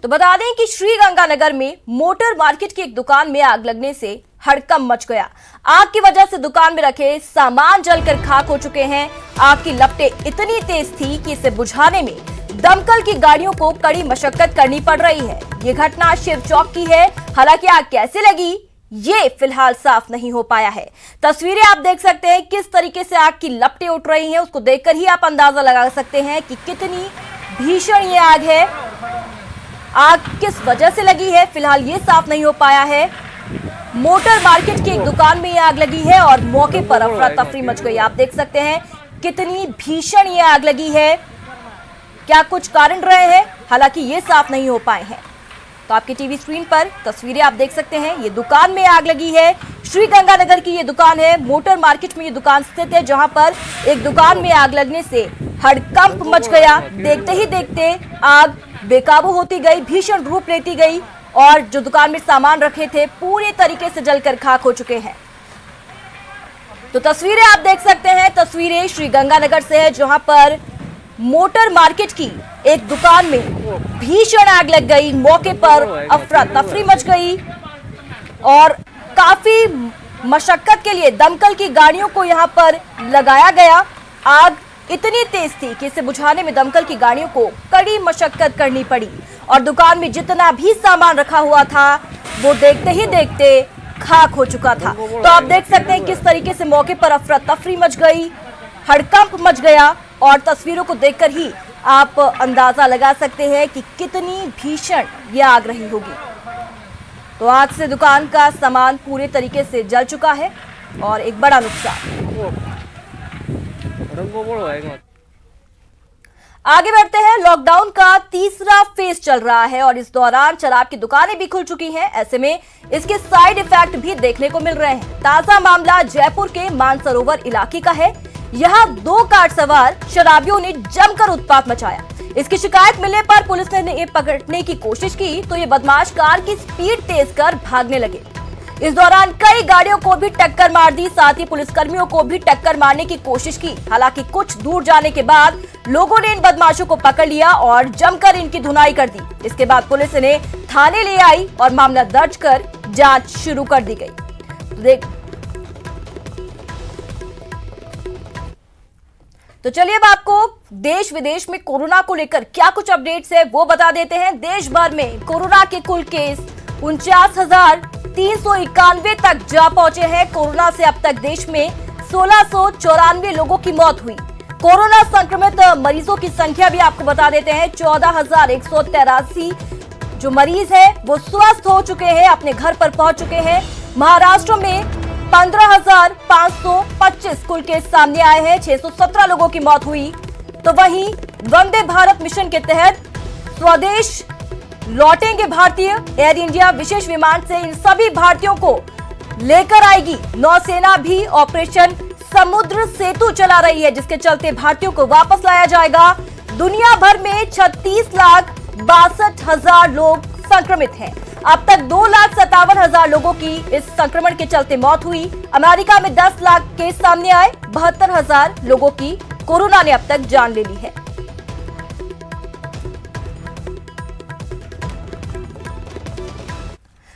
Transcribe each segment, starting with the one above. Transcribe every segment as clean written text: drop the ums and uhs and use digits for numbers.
तो बता दें कि श्रीगंगानगर में मोटर मार्केट की एक दुकान में आग लगने से हड़कंप मच गया। आग की वजह से दुकान में रखे सामान जलकर खाक हो चुके हैं। आग की लपटें इतनी तेज थी कि इसे बुझाने में दमकल की गाड़ियों को कड़ी मशक्कत करनी पड़ रही है। ये घटना शिव चौक की है। हालांकि आग कैसे लगी ये फिलहाल साफ नहीं हो पाया है। तस्वीरें आप देख सकते हैं किस तरीके से आग की लपटें उठ रही हैं। उसको देखकर ही आप अंदाजा लगा सकते हैं कि कितनी भीषण ये आग है। आग किस वजह से लगी है फिलहाल ये साफ नहीं हो पाया है। मोटर मार्केट की एक दुकान में ये आग लगी है और मौके पर अफरा तफरी मच गई। आप देख सकते हैं कितनी भीषण ये आग लगी है। क्या कुछ कारण रहे हैं हालांकि ये साफ नहीं हो पाए हैं। तो आपकी टीवी स्क्रीन पर तस्वीरें आप देख सकते हैं। ये दुकान में आग लगी है। श्रीगंगानगर की ये दुकान है। मोटर मार्केट में ये दुकान स्थित है जहां पर एक दुकान में आग लगने से हड़कंप मच गया। देखते ही देखते आग बेकाबू होती गई, भीषण रूप लेती गई और जो दुकान में सामान रखे थे पूरे तरीके से जलकर खाक हो चुके हैं। तो तस्वीरें आप देख सकते हैं। तस्वीरें श्रीगंगानगर से है जहां पर मोटर मार्केट की एक दुकान में भीषण आग लग गई। मौके पर अफरा तफरी मच गई और काफी मशक्कत के लिए दमकल की गाड़ियों को यहां पर लगाया गया। आग इतनी तेज थी कि इसे बुझाने में दमकल की गाड़ियों को कड़ी मशक्कत करनी पड़ी और दुकान में जितना भी सामान रखा हुआ था वो देखते ही देखते खाक हो चुका था। तो आप देख सकते हैं किस तरीके से मौके पर अफरा तफरी मच गई, हड़कंप मच गया और तस्वीरों को देखकर ही आप अंदाजा लगा सकते हैं कि कितनी भीषण ये आग रही होगी। तो आग से दुकान का सामान पूरे तरीके से जल चुका है और एक बड़ा नुकसान। आगे बढ़ते हैं। लॉकडाउन का तीसरा फेज चल रहा है और इस दौरान शराब की दुकानें भी खुल चुकी हैं। ऐसे में इसके साइड इफेक्ट भी देखने को मिल रहे हैं। ताजा मामला जयपुर के मानसरोवर इलाके का है। यहाँ 2 कार सवार शराबियों ने जमकर उत्पात मचाया। इसकी शिकायत मिलने पर पुलिस ने इन्हें पकड़ने की कोशिश की तो ये बदमाश कार की स्पीड तेज कर भागने लगे। इस दौरान कई गाड़ियों को भी टक्कर मार दी, साथ ही पुलिसकर्मियों को भी टक्कर मारने की कोशिश की। हालांकि कुछ दूर जाने के बाद लोगों ने इन बदमाशों को पकड़ लिया और जमकर इनकी धुनाई कर दी। इसके बाद पुलिस इन्हें थाने ले आई और मामला दर्ज कर जांच शुरू कर दी गई। तो चलिए अब आपको देश विदेश में कोरोना को लेकर क्या कुछ अपडेट्स है वो बता देते हैं। देश भर में कोरोना के कुल केस 49,391 तक जा पहुंचे हैं। कोरोना से अब तक देश में 1694 लोगों की मौत हुई। कोरोना संक्रमित मरीजों की संख्या भी आपको बता देते हैं। 14,183 जो मरीज है वो स्वस्थ हो चुके हैं, अपने घर पर पहुंच चुके हैं। महाराष्ट्र में 15,525 कुल केस सामने आए हैं। 617 लोगों की मौत हुई। तो वहीं वंदे भारत मिशन के तहत स्वदेश लौटेंगे भारतीय। एयर इंडिया विशेष विमान से इन सभी भारतीयों को लेकर आएगी। नौसेना भी ऑपरेशन समुद्र सेतु चला रही है जिसके चलते भारतीयों को वापस लाया जाएगा। दुनिया भर में 36,62,000 लोग संक्रमित हैं। अब तक 2,57,000 लोगों की इस संक्रमण के चलते मौत हुई। अमेरिका में 10 लाख केस सामने आए। 72,000 लोगों की कोरोना ने अब तक जान ले ली है।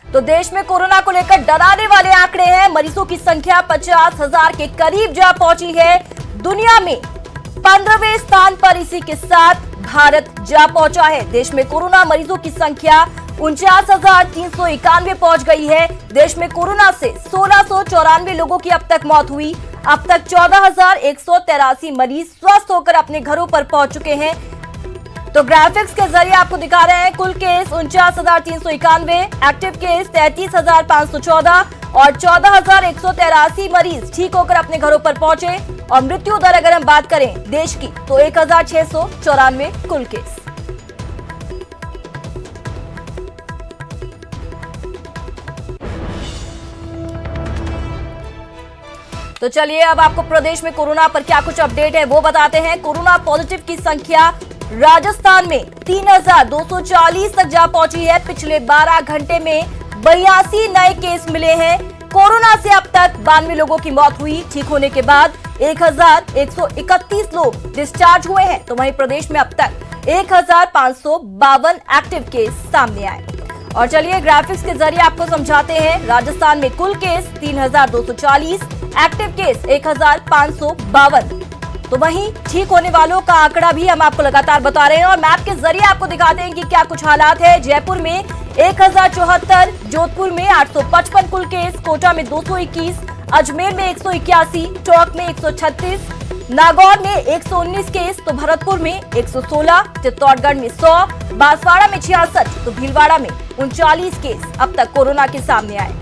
तो देश में कोरोना को लेकर डराने वाले आंकड़े हैं। मरीजों की संख्या 50,000 के करीब जा पहुंची है। दुनिया में 15वें स्थान पर इसी के साथ भारत जा पहुंचा है। देश में कोरोना मरीजों की संख्या 49,391 पहुंच गई है। देश में कोरोना से 1694 लोगों की अब तक मौत हुई। अब तक 14,183 मरीज स्वस्थ होकर अपने घरों पर पहुंच चुके हैं। तो ग्राफिक्स के जरिए आपको दिखा रहे हैं कुल केस 49,391, एक्टिव केस 33,514 और 14,183 मरीज ठीक होकर अपने घरों पर पहुंचे। और मृत्यु दर अगर हम बात करें देश की तो 1,694 कुल केस। तो चलिए अब आपको प्रदेश में कोरोना पर क्या कुछ अपडेट है वो बताते हैं। कोरोना पॉजिटिव की संख्या राजस्थान में 3,240 तक जा पहुंची है। पिछले 12 घंटे में 82 नए केस मिले हैं। कोरोना से अब तक 92 लोगों की मौत हुई। ठीक होने के बाद 1,131 लोग डिस्चार्ज हुए हैं। तो वहीं प्रदेश में अब तक 1552 एक्टिव केस सामने आए। और चलिए ग्राफिक्स के जरिए आपको समझाते हैं। राजस्थान में कुल केस 3240, एक्टिव केस 1552। तो वहीं ठीक होने वालों का आंकड़ा भी हम आपको लगातार बता रहे हैं और मैप के जरिए आपको दिखाते हैं कि क्या कुछ हालात है। जयपुर में 1074, जोधपुर में 855 कुल केस, कोटा में 221, अजमेर में 181, टोंक में 136, नागौर में 119 केस, तो भरतपुर में 116, चित्तौड़गढ़ में 100, बांसवाड़ा में 66, तो भीलवाड़ा में 39 केस अब तक कोरोना के सामने आए।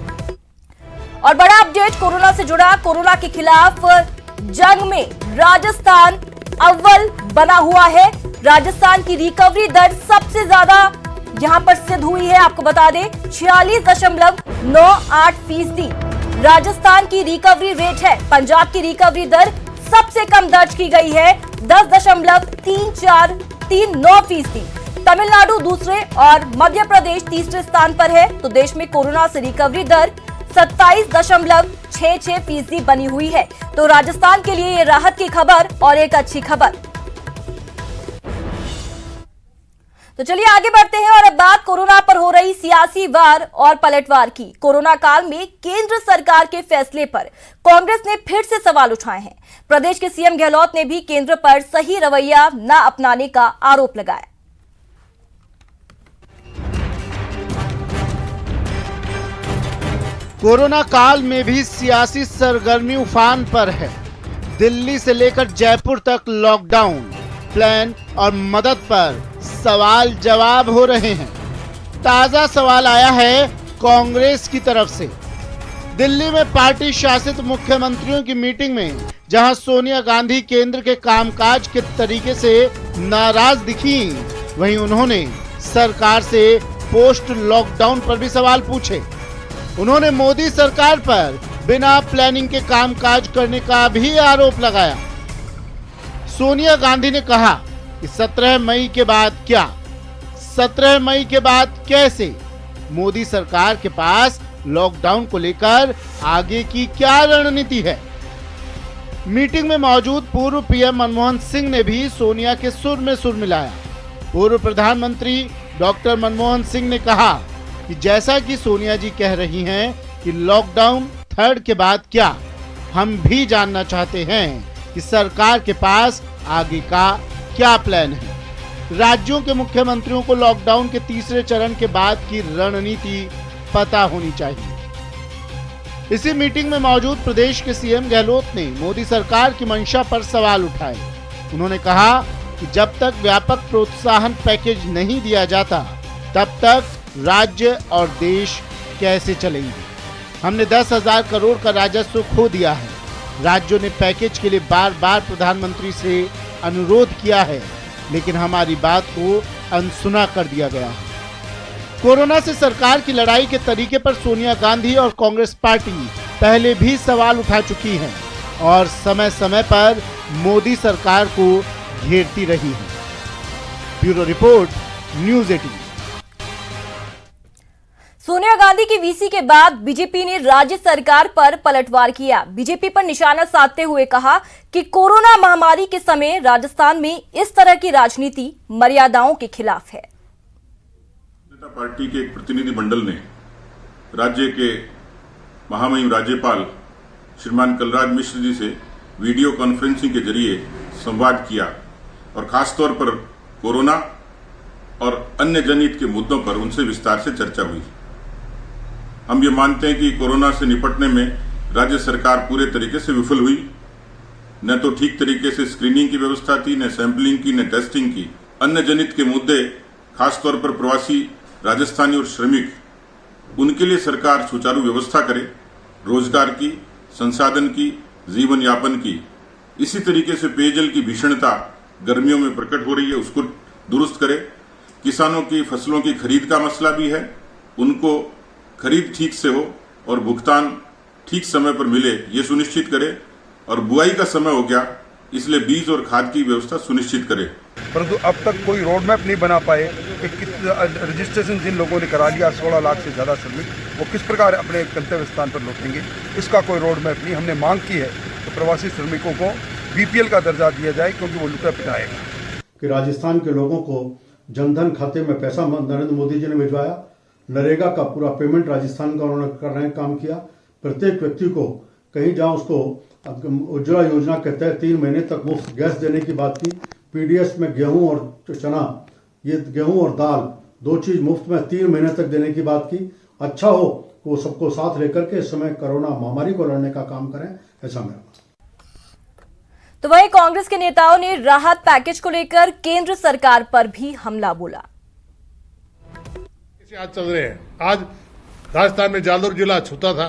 और बड़ा अपडेट कोरोना से जुड़ा। कोरोना के खिलाफ जंग में राजस्थान अव्वल बना हुआ है। राजस्थान की रिकवरी दर सबसे ज्यादा यहां पर सिद्ध हुई है। आपको बता दें 46.98% राजस्थान की रिकवरी रेट है। पंजाब की रिकवरी दर सबसे कम दर्ज की गई है 10.3439%। तमिलनाडु दूसरे और मध्य प्रदेश तीसरे स्थान पर है। तो देश में कोरोना से रिकवरी दर 27.66% बनी हुई है। तो राजस्थान के लिए ये राहत की खबर और एक अच्छी खबर। तो चलिए आगे बढ़ते हैं और अब बात कोरोना पर हो रही सियासी वार और पलटवार की। कोरोना काल में केंद्र सरकार के फैसले पर कांग्रेस ने फिर से सवाल उठाए हैं। प्रदेश के सीएम गहलोत ने भी केंद्र पर सही रवैया न अपनाने का आरोप लगाया। कोरोना काल में भी सियासी सरगर्मी उफान पर है। दिल्ली से लेकर जयपुर तक लॉकडाउन, प्लान और मदद पर सवाल जवाब हो रहे हैं। ताजा सवाल आया है कांग्रेस की तरफ से। दिल्ली में पार्टी शासित मुख्यमंत्रियों की मीटिंग में जहां सोनिया गांधी केंद्र के कामकाज के तरीके से नाराज दिखी, वहीं उन्होंने सरकार से पोस्ट लॉकडाउन पर भी सवाल पूछे। उन्होंने मोदी सरकार पर बिना प्लानिंग के कामकाज करने का भी आरोप लगाया। सोनिया गांधी ने कहा कि 17 मई के बाद क्या, 17 मई के बाद कैसे, मोदी सरकार के पास लॉकडाउन को लेकर आगे की क्या रणनीति है। मीटिंग में मौजूद पूर्व पीएम मनमोहन सिंह ने भी सोनिया के सुर में सुर मिलाया। पूर्व प्रधानमंत्री डॉक्टर मनमोहन सिंह ने कहा कि जैसा कि सोनिया जी कह रही हैं कि लॉकडाउन थर्ड के बाद क्या, हम भी जानना चाहते हैं कि सरकार के पास आगे का क्या प्लान है। राज्यों के मुख्यमंत्रियों को लॉकडाउन के तीसरे चरण के बाद की रणनीति पता होनी चाहिए। इसी मीटिंग में मौजूद प्रदेश के सीएम गहलोत ने मोदी सरकार की मंशा पर सवाल उठाए। उन्होंने कहा कि जब तक व्यापक प्रोत्साहन पैकेज नहीं दिया जाता तब तक राज्य और देश कैसे चलेंगे। हमने 10,000 करोड़ का राजस्व खो दिया है। राज्यों ने पैकेज के लिए बार बार प्रधानमंत्री से अनुरोध किया है, लेकिन हमारी बात को अनसुना कर दिया गया है। कोरोना से सरकार की लड़ाई के तरीके पर सोनिया गांधी और कांग्रेस पार्टी पहले भी सवाल उठा चुकी हैं और समय समय पर मोदी सरकार को घेरती रही है। Bureau report, news 18। Sonia Gandhi की वीसी के बाद बीजेपी ने राज्य सरकार पर पलटवार किया। बीजेपी पर निशाना साधते हुए कहा कि कोरोना महामारी के समय राजस्थान में इस तरह की राजनीति मर्यादाओं के खिलाफ है। जनता पार्टी के एक प्रतिनिधि मंडल ने राज्य के महामहिम राज्यपाल श्रीमान कलराज मिश्र जी से वीडियो कॉन्फ्रेंसिंग के जरिए संवाद किया और खासतौर पर कोरोना और अन्य जनहित के मुद्दों पर उनसे विस्तार से चर्चा हुई। हम ये मानते हैं कि कोरोना से निपटने में राज्य सरकार पूरे तरीके से विफल हुई। न तो ठीक तरीके से स्क्रीनिंग की व्यवस्था थी, न सैंपलिंग की, न टेस्टिंग की। अन्य जनहित के मुद्दे, खासतौर पर प्रवासी राजस्थानी और श्रमिक, उनके लिए सरकार सुचारू व्यवस्था करे, रोजगार की, संसाधन की, जीवन यापन की। इसी तरीके से पेयजल की भीषणता गर्मियों में प्रकट हो रही है, उसको दुरुस्त करे। किसानों की फसलों की खरीद का मसला भी है, उनको खरीद ठीक से हो और भुगतान ठीक समय पर मिले, ये सुनिश्चित करे। और बुआई का समय हो गया, इसलिए बीज और खाद की व्यवस्था सुनिश्चित करे। परंतु अब तक कोई रोड मैप नहीं बना पाए कि रजिस्ट्रेशन जिन लोगों ने करा लिया 16 लाख से ज़्यादा श्रमिक, वो किस प्रकार अपने गंतव्य स्थान पर लौटेंगे, इसका कोई रोड मैप नहीं। हमने मांग की है तो प्रवासी श्रमिकों को बीपीएल का दर्जा दिया जाए, क्योंकि वो लुटा पिटाएगा। कि राजस्थान के लोगों को जनधन खाते में पैसा नरेंद्र मोदी जी ने भिजवाया। नरेगा का पूरा पेमेंट राजस्थान का उन्होंने करने का काम किया। प्रत्येक व्यक्ति को कहीं जहाँ उसको उज्ज्वला योजना के तहत 3 महीने तक मुफ्त गैस देने की बात की। पीडीएस में गेहूं और चना, ये गेहूं और दाल 2 चीज मुफ्त में 3 महीने तक देने की बात की। अच्छा हो वो सबको साथ लेकर के इस समय कोरोना महामारी को लड़ने का काम करें, ऐसा मेरा। तो वहीं कांग्रेस के नेताओं ने राहत पैकेज को लेकर केंद्र सरकार पर भी हमला बोला। आज चल रहे हैं। आज राजस्थान में जालोर जिला छूता था,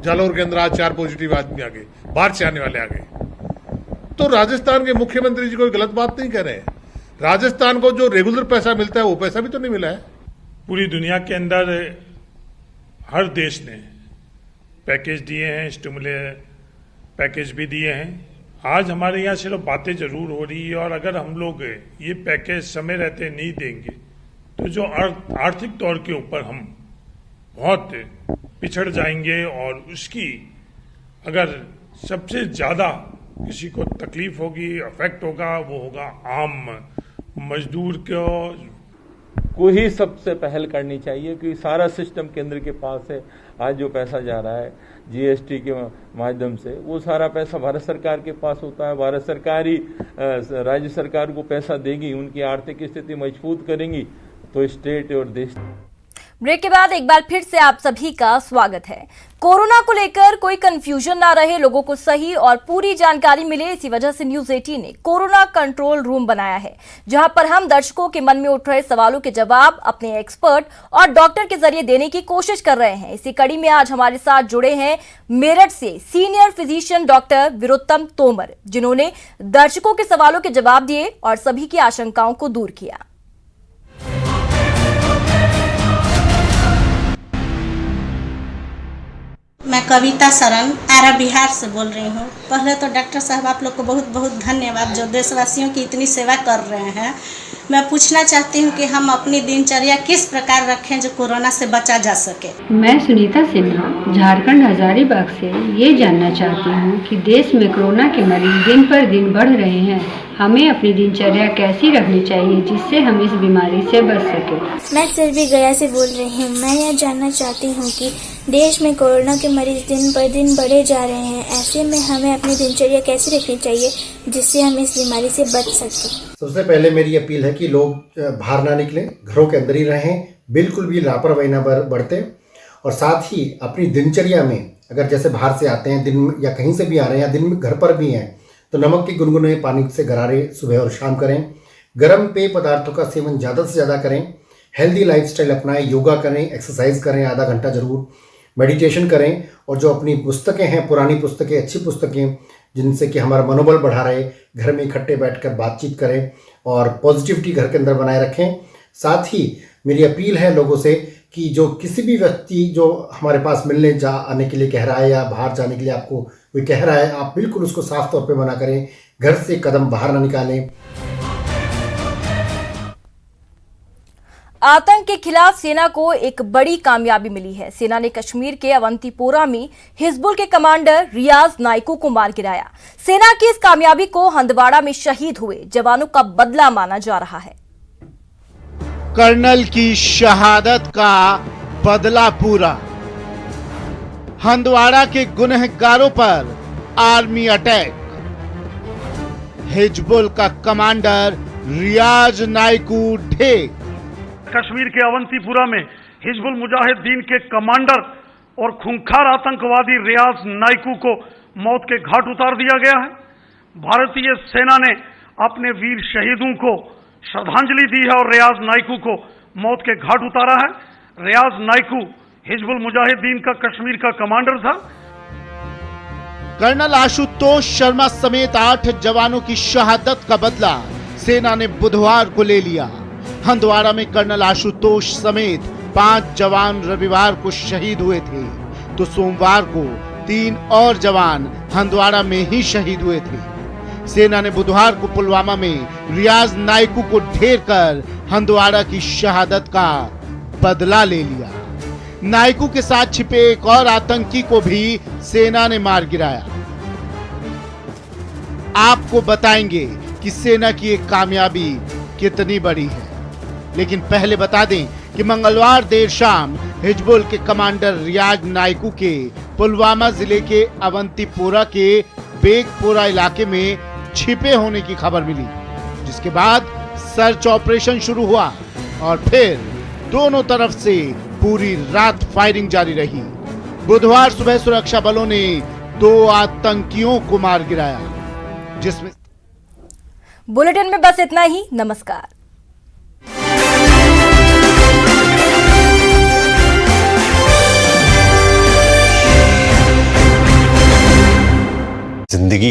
जालोर के अंदर आज 4 पॉजिटिव आदमी आ गए, बाहर से आने वाले आ गए। तो राजस्थान के मुख्यमंत्री जी कोई गलत बात नहीं कर रहे हैं। राजस्थान को जो रेगुलर पैसा मिलता है वो पैसा भी तो नहीं मिला है। पूरी दुनिया के अंदर हर देश ने पैकेज दिए हैं, स्टिमुलस पैकेज भी दिए हैं। आज हमारे यहाँ सिर्फ बातें जरूर हो रही है, और अगर हम लोग ये पैकेज समय रहते नहीं देंगे तो जो आर्थिक तौर के ऊपर हम बहुत पिछड़ जाएंगे, और उसकी अगर सबसे ज्यादा किसी को तकलीफ होगी, अफेक्ट होगा, वो होगा आम मजदूर को ही सबसे पहल करनी चाहिए, क्योंकि सारा सिस्टम केंद्र के पास है। आज जो पैसा जा रहा है जीएसटी के माध्यम से, वो सारा पैसा भारत सरकार के पास होता है। भारत सरकार ही राज्य सरकार को पैसा देगी, उनकी आर्थिक स्थिति मजबूत करेंगी तो स्टेट और देश। ब्रेक के बाद एक बार फिर से आप सभी का स्वागत है। कोरोना को लेकर कोई कंफ्यूजन ना रहे, लोगों को सही और पूरी जानकारी मिले, इसी वजह से न्यूज 18 ने कोरोना कंट्रोल रूम बनाया है, जहां पर हम दर्शकों के मन में उठ रहे सवालों के जवाब अपने एक्सपर्ट और डॉक्टर के जरिए देने की कोशिश कर रहे हैं। इसी कड़ी में आज हमारे साथ जुड़े हैं मेरठ से senior physician doctor Virottam Tomar, जिन्होंने दर्शकों के सवालों के जवाब दिए और सभी की आशंकाओं को दूर किया। मैं कविता शरण आरा बिहार से बोल रही हूँ। पहले तो डॉक्टर साहब आप लोग को बहुत बहुत धन्यवाद जो देशवासियों की इतनी सेवा कर रहे हैं। मैं पूछना चाहती हूँ कि हम अपनी दिनचर्या किस प्रकार रखें जो कोरोना से बचा जा सके। मैं सुनीता सिन्हा झारखंड हजारीबाग से ये जानना चाहती हूँ कि देश में कोरोना के मरीज दिन पर दिन बढ़ रहे हैं, हमें अपनी दिनचर्या कैसी रखनी चाहिए जिससे हम इस बीमारी से बच सकें। मैं सिर्वी गया से बोल रही हूँ। मैं यह जानना चाहती हूँ कि देश में कोरोना के मरीज दिन पर दिन बढ़े जा रहे हैं, ऐसे में हमें अपनी दिनचर्या कैसी रखनी चाहिए जिससे हम इस बीमारी से बच सकें। सबसे पहले मेरी अपील है कि लोग बाहर ना निकलें, घरों के अंदर ही रहें, बिल्कुल भी लापरवाही ना बरतें, और साथ ही अपनी दिनचर्या में अगर जैसे बाहर से आते हैं दिन में या कहीं से भी आ रहे हैं या दिन में घर पर भी हैं तो नमक के गुनगुने पानी से गरारे सुबह और शाम करें। गर्म पेय पदार्थों का सेवन ज़्यादा से ज़्यादा करें। हेल्दी लाइफस्टाइल अपनाएं, योगा करें, एक्सरसाइज करें, आधा घंटा जरूर मेडिटेशन करें, और जो अपनी पुस्तकें हैं, पुरानी पुस्तकें, अच्छी पुस्तकें जिनसे कि हमारा मनोबल बढ़ा रहे, घर में इकट्ठे बैठकर बातचीत करें और पॉजिटिविटी घर के अंदर बनाए रखें। साथ ही मेरी अपील है लोगों से कि जो किसी भी व्यक्ति जो हमारे पास मिलने आने के लिए कह रहा है या बाहर जाने के लिए आपको कोई कह रहा है, आप बिल्कुल उसको साफ तौर पे मना करें, घर से कदम बाहर ना निकालें। आतंक के खिलाफ सेना को एक बड़ी कामयाबी मिली है। सेना ने कश्मीर के अवंतीपोरा में हिजबुल के कमांडर रियाज नाइकू को मार गिराया। सेना की इस कामयाबी को हंदवाड़ा में शहीद हुए जवानों का बदला माना जा रहा है। कर्नल की शहादत का बदला पूरा। हंदवाड़ा के गुनहगारों पर आर्मी अटैक। हिजबुल का कमांडर रियाज नाइकू ढेर। कश्मीर के अवंतीपुरा में हिजबुल मुजाहिदीन के कमांडर और खूंखार आतंकवादी रियाज नाइकू को मौत के घाट उतार दिया गया है। भारतीय सेना ने अपने वीर शहीदों को श्रद्धांजलि दी है और रियाज नाइकू को मौत के घाट उतारा है। रियाज नाइकू हिजबुल मुजाहिदीन का कश्मीर का कमांडर था। कर्नल आशुतोष शर्मा समेत 8 जवानों की शहादत का बदला सेना ने बुधवार को ले लिया। हंदवाड़ा में कर्नल आशुतोष समेत 5 जवान रविवार को शहीद हुए थे, तो सोमवार को 3 और जवान हंदवाड़ा में ही शहीद हुए थे। सेना ने बुधवार को पुलवामा में रियाज नाइकू को ढेर कर हंदवाड़ा की शहादत का बदला ले लिया। नाइकू के साथ छिपे एक और आतंकी को भी सेना ने मार गिराया। आपको बताएंगे कि सेना की एक कामयाबी कितनी बड़ी है। लेकिन पहले बता दें कि मंगलवार देर शाम हिजबुल के कमांडर रियाज नाइकू के पुलवामा जिले के अवंतीपोरा के बेगपोरा इलाके में छिपे होने की खबर मिली, जिसके बाद सर्च ऑपरेशन शुरू हुआ और फिर दोनों तरफ से पूरी रात फायरिंग जारी रही। बुधवार सुबह सुरक्षा बलों ने 2 आतंकियों को मार गिराया, जिसमें बुलेटिन में बस इतना ही। नमस्कार। जिंदगी